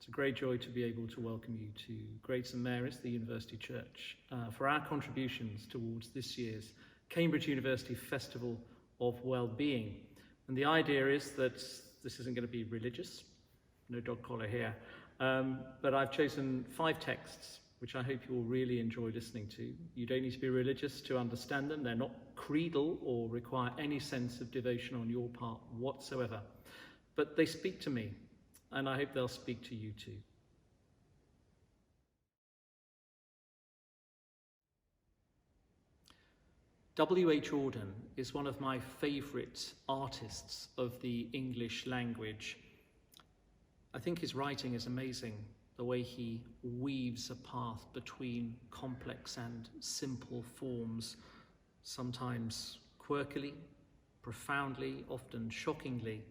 It's a great joy to be able to welcome you to Great St Mary's, the University Church, for our contributions towards this year's Cambridge University Festival of Wellbeing. And the idea is that this isn't going to be religious, no dog collar here, but I've chosen 5 texts which I hope you'll really enjoy listening to. You don't need to be religious to understand them. They're not creedal or require any sense of devotion on your part whatsoever, but they speak to me. And I hope they'll speak to you too. W.H. Auden is one of my favourite artists of the English language. I think his writing is amazing, the way he weaves a path between complex and simple forms, sometimes quirkily, profoundly, often shockingly.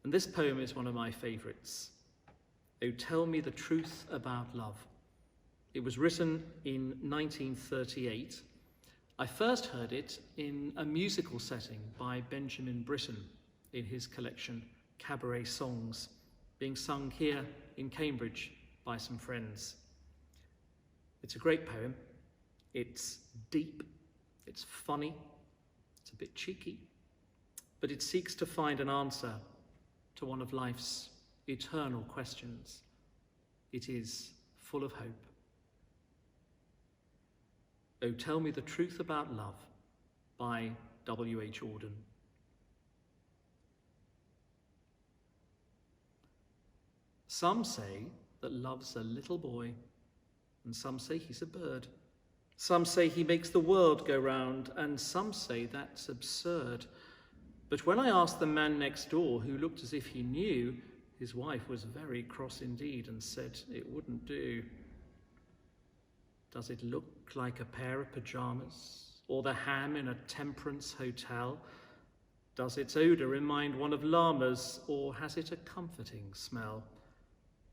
And this poem is one of my favourites. Oh, Tell Me the Truth About Love. It was written in 1938. I first heard it in a musical setting by Benjamin Britten in his collection Cabaret Songs, being sung here in Cambridge by some friends. It's a great poem. It's deep, it's funny, it's a bit cheeky, but it seeks to find an answer to one of life's eternal questions. It is full of hope. Oh, Tell Me the Truth About Love by W.H. Auden. Some say that love's a little boy, and some say he's a bird. Some say he makes the world go round, and some say that's absurd. But when I asked the man next door, who looked as if he knew, his wife was very cross indeed and said it wouldn't do. Does it look like a pair of pyjamas, or the ham in a temperance hotel? Does its odour remind one of llamas, or has it a comforting smell?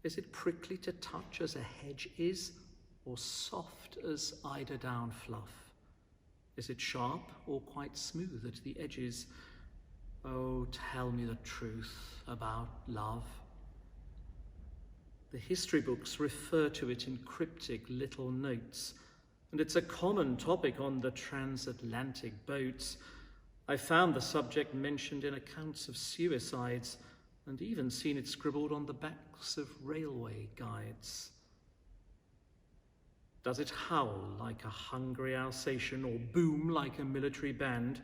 Is it prickly to touch as a hedge is, or soft as eiderdown fluff? Is it sharp or quite smooth at the edges? Oh, tell me the truth about love. The history books refer to it in cryptic little notes, and it's a common topic on the transatlantic boats. I found the subject mentioned in accounts of suicides, and even seen it scribbled on the backs of railway guides. Does it howl like a hungry Alsatian or boom like a military band?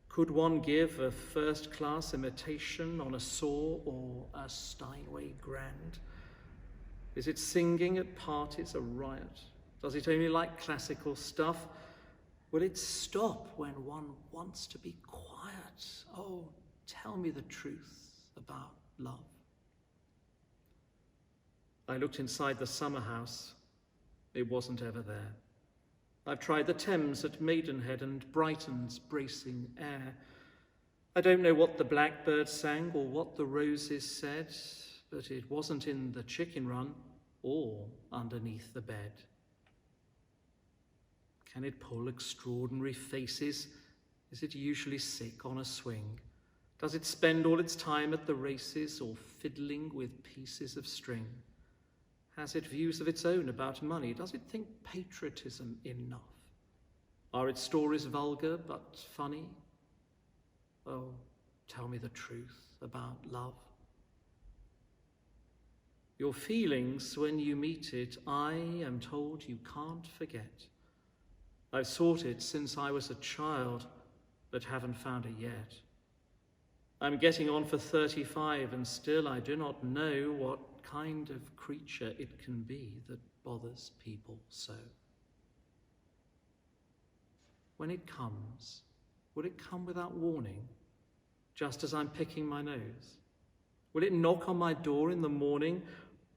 Could one give a first-class imitation on a saw or a Steinway grand? Is it singing at parties a riot? Does it only like classical stuff? Will it stop when one wants to be quiet? Oh, tell me the truth about love. I looked inside the summer house. It wasn't ever there. I've tried the Thames at Maidenhead and Brighton's bracing air. I don't know what the blackbird sang or what the roses said, but it wasn't in the chicken run or underneath the bed. Can it pull extraordinary faces? Is it usually sick on a swing? Does it spend all its time at the races or fiddling with pieces of string? Has it views of its own about money? Does it think patriotism enough? Are its stories vulgar but funny? Oh, tell me the truth about love. Your feelings when you meet it, I am told you can't forget. I've sought it since I was a child, but haven't found it yet. I'm getting on for 35, and still I do not know what kind of creature it can be that bothers people so. When it comes, will it come without warning, just as I'm picking my nose? Will it knock on my door in the morning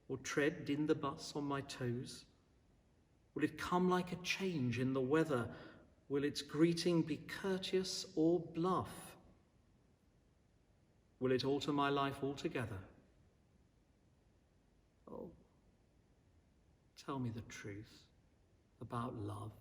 or tread in the bus on my toes? Will it come like a change in the weather? Will its greeting be courteous or bluff? Will it alter my life altogether? Oh, tell me the truth about love.